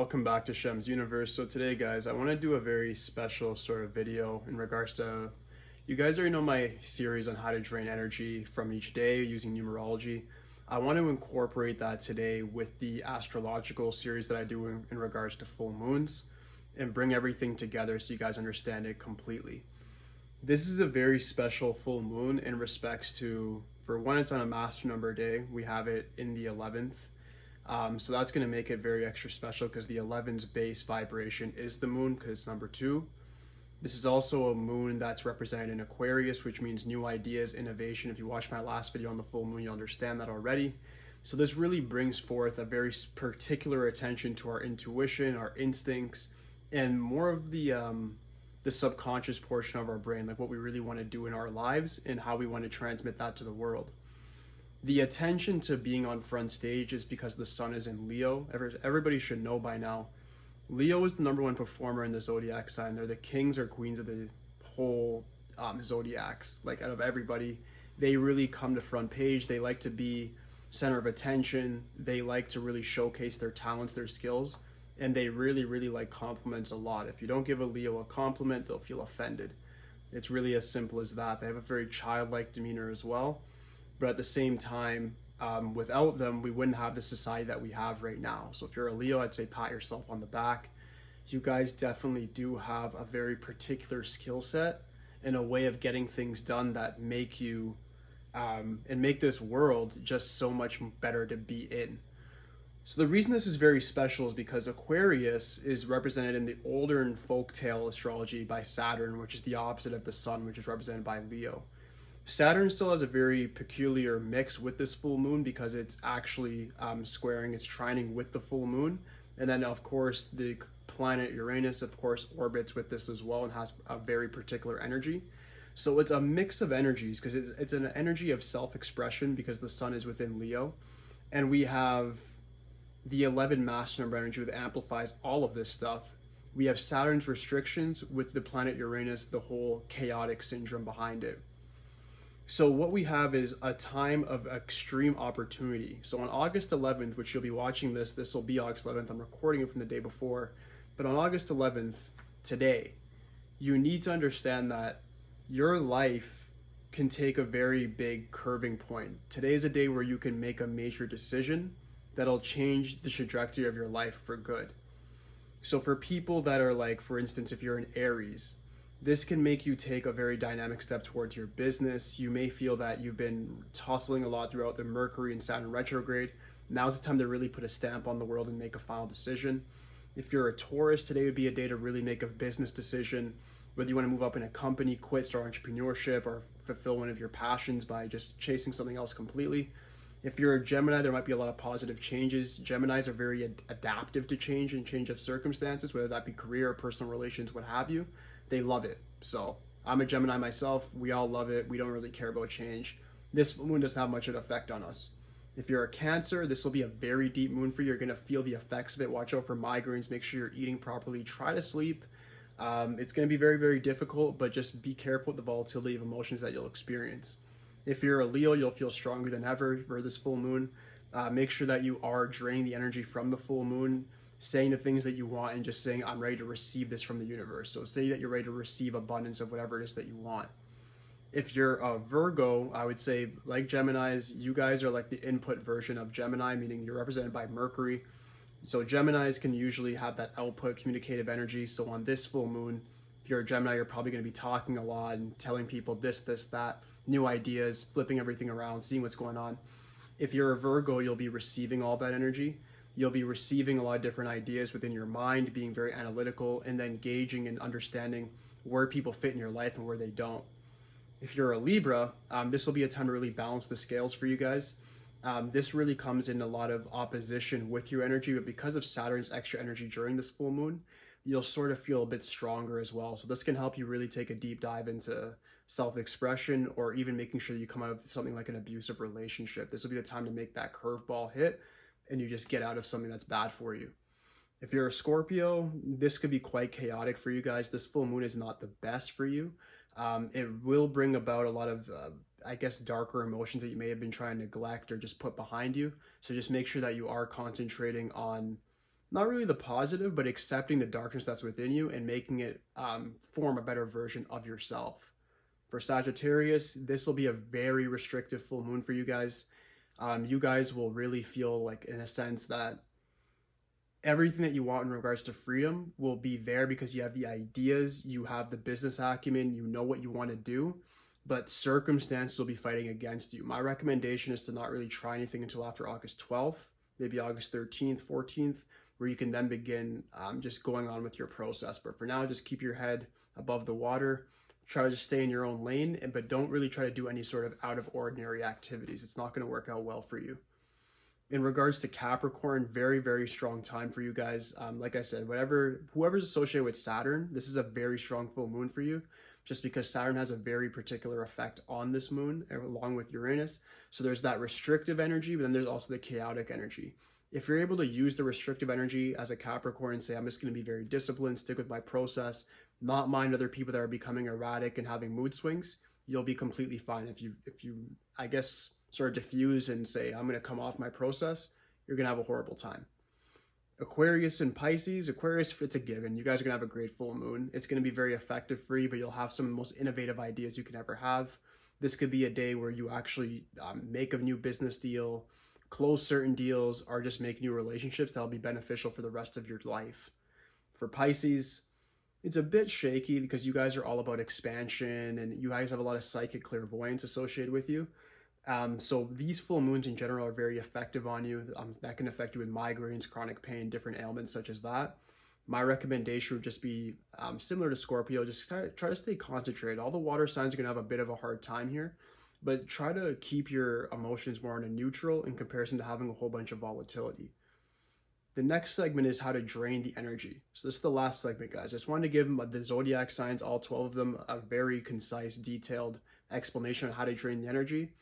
welcome back to Shemsuniverse. So today, guys, I want to do a very special sort of video in regards to, you guys already know my series on how to drain energy from each day using numerology. I want to incorporate that today with the astrological series that I do in regards to full moons and bring everything together so you guys understand it completely. This is a very special full moon in respects to, for one, it's on a master number day. We have it in the 11th. So that's going to make it very extra special because the 11's base vibration is the moon because it's number 2. This is also a moon that's represented in Aquarius, which means new ideas, innovation. If you watched my last video on the full moon, you'll understand that already. So this really brings forth a very particular attention to our intuition, our instincts, and more of the subconscious portion of our brain, like what we really want to do in our lives and how we want to transmit that to the world. The attention to being on front stage is because the sun is in Leo. Everybody should know by now. Leo is the number one performer in the zodiac sign. They're the kings or queens of the whole zodiacs. Like out of everybody, they really come to front page. They like to be center of attention. They like to really showcase their talents, their skills, and they really, really like compliments a lot. If you don't give a Leo a compliment, they'll feel offended. It's really as simple as that. They have a very childlike demeanor as well. But at the same time, without them, we wouldn't have the society that we have right now. So if you're a Leo, I'd say pat yourself on the back. You guys definitely do have a very particular skill set and a way of getting things done that make you and make this world just so much better to be in. So the reason this is very special is because Aquarius is represented in the older and folktale astrology by Saturn, which is the opposite of the sun, which is represented by Leo. Saturn still has a very peculiar mix with this full moon because it's actually squaring, it's trining with the full moon. And then, of course, the planet Uranus, of course, orbits with this as well and has a very particular energy. So it's a mix of energies because it's an energy of self-expression because the sun is within Leo. And we have the 11 master number energy that amplifies all of this stuff. We have Saturn's restrictions with the planet Uranus, the whole chaotic syndrome behind it. So what we have is a time of extreme opportunity. So on August 11th, which you'll be watching this will be August 11th. I'm recording it from the day before. But on August 11th, today, you need to understand that your life can take a very big curving point. Today is a day where you can make a major decision that'll change the trajectory of your life for good. So for people that are like, for instance, if you're an Aries, this can make you take a very dynamic step towards your business. You may feel that you've been tussling a lot throughout the Mercury and Saturn retrograde. Now's the time to really put a stamp on the world and make a final decision. If you're a Taurus, today would be a day to really make a business decision, whether you want to move up in a company, quit, start entrepreneurship, or fulfill one of your passions by just chasing something else completely. If you're a Gemini, there might be a lot of positive changes. Geminis are very adaptive to change and change of circumstances, whether that be career or personal relations, what have you. They love it. So I'm a Gemini myself. We all love it. We don't really care about change. This moon doesn't have much of an effect on us. If you're a Cancer, this will be a very deep moon for you. You're going to feel the effects of it. Watch out for migraines. Make sure you're eating properly. Try to sleep. It's going to be very, very difficult, but just be careful with the volatility of emotions that you'll experience. If you're a Leo, you'll feel stronger than ever for this full moon. Make sure that you are draining the energy from the full moon, saying the things that you want and just saying, I'm ready to receive this from the universe. So say that you're ready to receive abundance of whatever it is that you want. If you're a Virgo, I would say, like Geminis, you guys are like the input version of Gemini, meaning you're represented by Mercury. So Geminis can usually have that output communicative energy. So on this full moon, if you're a Gemini, you're probably going to be talking a lot and telling people this, that, new ideas, flipping everything around, seeing what's going on. If you're a Virgo, you'll be receiving all that energy. You'll be receiving a lot of different ideas within your mind, being very analytical, and then gauging and understanding where people fit in your life and where they don't. If you're a Libra, this will be a time to really balance the scales for you guys. This really comes in a lot of opposition with your energy, but because of Saturn's extra energy during this full moon, you'll sort of feel a bit stronger as well. So this can help you really take a deep dive into self-expression or even making sure that you come out of something like an abusive relationship. This will be the time to make that curveball hit and you just get out of something that's bad for you. If you're a Scorpio, this could be quite chaotic for you guys. This full moon is not the best for you. It will bring about a lot of, I guess, darker emotions that you may have been trying to neglect or just put behind you. So just make sure that you are concentrating on not really the positive, but accepting the darkness that's within you and making it form a better version of yourself. For Sagittarius, this will be a very restrictive full moon for you guys. You guys will really feel like, in a sense, that everything that you want in regards to freedom will be there because you have the ideas, you have the business acumen, you know what you want to do, but circumstances will be fighting against you. My recommendation is to not really try anything until after August 12th, maybe August 13th, 14th, where you can then begin just going on with your process. But for now, just keep your head above the water. Try to just stay in your own lane, but don't really try to do any sort of out of ordinary activities. It's not going to work out well for you. In regards to Capricorn, very, very strong time for you guys. Like I said, whoever's associated with Saturn, this is a very strong full moon for you, just because Saturn has a very particular effect on this moon, along with Uranus. So there's that restrictive energy, but then there's also the chaotic energy. If you're able to use the restrictive energy as a Capricorn and say, I'm just going to be very disciplined, stick with my process, not mind other people that are becoming erratic and having mood swings, you'll be completely fine. If you I guess, sort of diffuse and say, I'm going to come off my process, you're going to have a horrible time. Aquarius and Pisces, Aquarius, it's a given. You guys are going to have a great full moon. It's going to be very effective for you, but you'll have some of the most innovative ideas you can ever have. This could be a day where you actually make a new business deal, close certain deals, or just make new relationships that'll be beneficial for the rest of your life. For Pisces, it's a bit shaky because you guys are all about expansion and you guys have a lot of psychic clairvoyance associated with you. So these full moons in general are very effective on you. That can affect you with migraines, chronic pain, different ailments such as that. My recommendation would just be similar to Scorpio, just try to stay concentrated. All the water signs are going to have a bit of a hard time here, but try to keep your emotions more on a neutral in comparison to having a whole bunch of volatility. The next segment is how to drain the energy. So this is the last segment, guys. I just wanted to give them the zodiac signs, all 12 of them, a very concise, detailed explanation on how to drain the energy.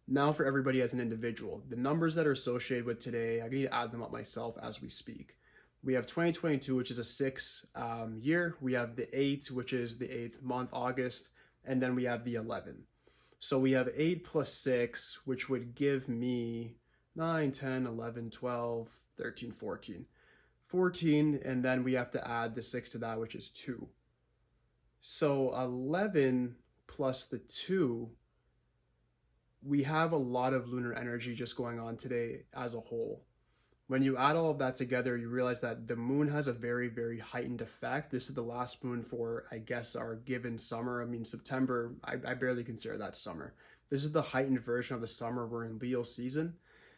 Now for everybody as an individual, the numbers that are associated with today, I need to add them up myself as we speak. We have 2022, which is a 6 year. We have the 8, which is the 8th month, August. And then we have the 11. So we have 8 plus 6, which would give me 9, 10, 11, 12, 13, 14. 14, and then we have to add the 6 to that, which is 2. So 11 plus the 2, we have a lot of lunar energy just going on today as a whole. When you add all of that together, you realize that the moon has a very, very heightened effect. This is the last moon for, I guess, our given summer. I mean, September, I barely consider that summer. This is the heightened version of the summer. We're in Leo season.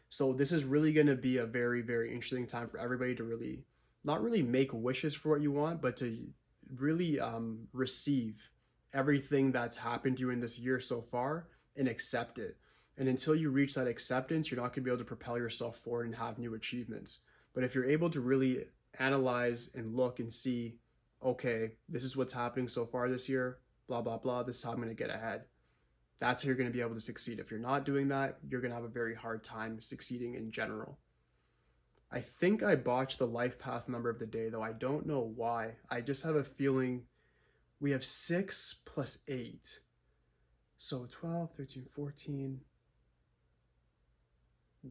So this is really going to be a very, very interesting time for everybody to really, not really make wishes for what you want, but to really receive everything that's happened to you in this year so far and accept it. And until you reach that acceptance, you're not going to be able to propel yourself forward and have new achievements. But if you're able to really analyze and look and see, okay, this is what's happening so far this year, blah, blah, blah, this is how I'm going to get ahead. That's how you're going to be able to succeed. If you're not doing that, you're going to have a very hard time succeeding in general. I think I botched the life path number of the day, though. I don't know why. I just have a feeling we have 6 plus 8. So 12, 13, 14.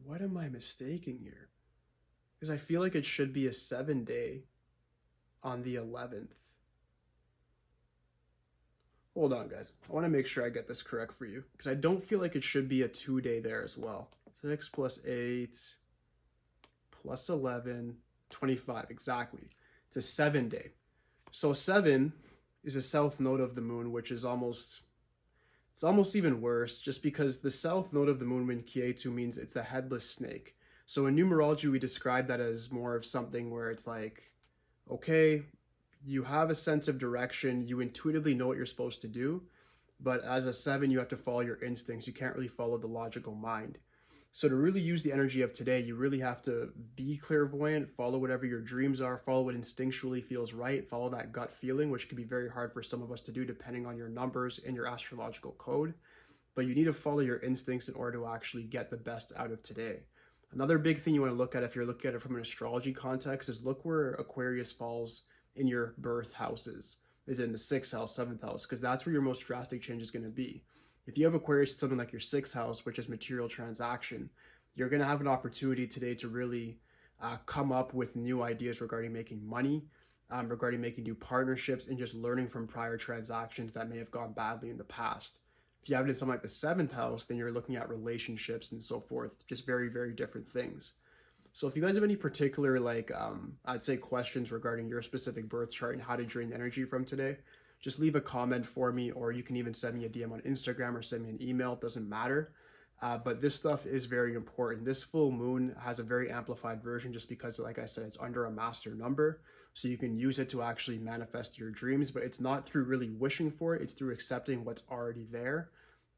What am I mistaking here? Because I feel like it should be a 7-day on the 11th. Hold on, guys. I want to make sure I get this correct for you, because I don't feel like it should be a 2-day there as well. 6 plus 8 plus 11, 25, exactly. It's a 7-day. So 7 is a south node of the moon, which is almost even worse, just because the south node of the moon in Kietu means it's the headless snake. So in numerology, we describe that as more of something where it's like, okay, you have a sense of direction, you intuitively know what you're supposed to do, but as a 7, you have to follow your instincts. You can't really follow the logical mind. So to really use the energy of today, you really have to be clairvoyant, follow whatever your dreams are, follow what instinctually feels right, follow that gut feeling, which can be very hard for some of us to do depending on your numbers and your astrological code. But you need to follow your instincts in order to actually get the best out of today. Another big thing you want to look at if you're looking at it from an astrology context is look where Aquarius falls in your birth houses, is in the 6th house, 7th house, because that's where your most drastic change is going to be. If you have Aquarius in something like your 6th house, which is material transaction, you're going to have an opportunity today to really come up with new ideas regarding making money, regarding making new partnerships, and just learning from prior transactions that may have gone badly in the past. If you have it in something like the seventh house, then you're looking at relationships and so forth, just very, very different things. So if you guys have any particular, I'd say questions regarding your specific birth chart and how to drain energy from today, just leave a comment for me, or you can even send me a DM on Instagram or send me an email. It doesn't matter. But this stuff is very important. This full moon has a very amplified version just because, like I said, it's under a master number. So you can use it to actually manifest your dreams, but it's not through really wishing for it. It's through accepting what's already there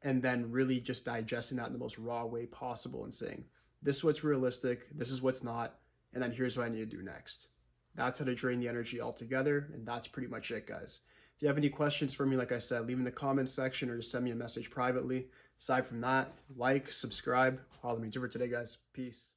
and then really just digesting that in the most raw way possible and saying, this is what's realistic, this is what's not, and then here's what I need to do next. That's how to drain the energy altogether, and that's pretty much it, guys. If you have any questions for me, like I said, leave in the comments section or just send me a message privately. Aside from that, like, subscribe, follow me. It's over today, guys. Peace.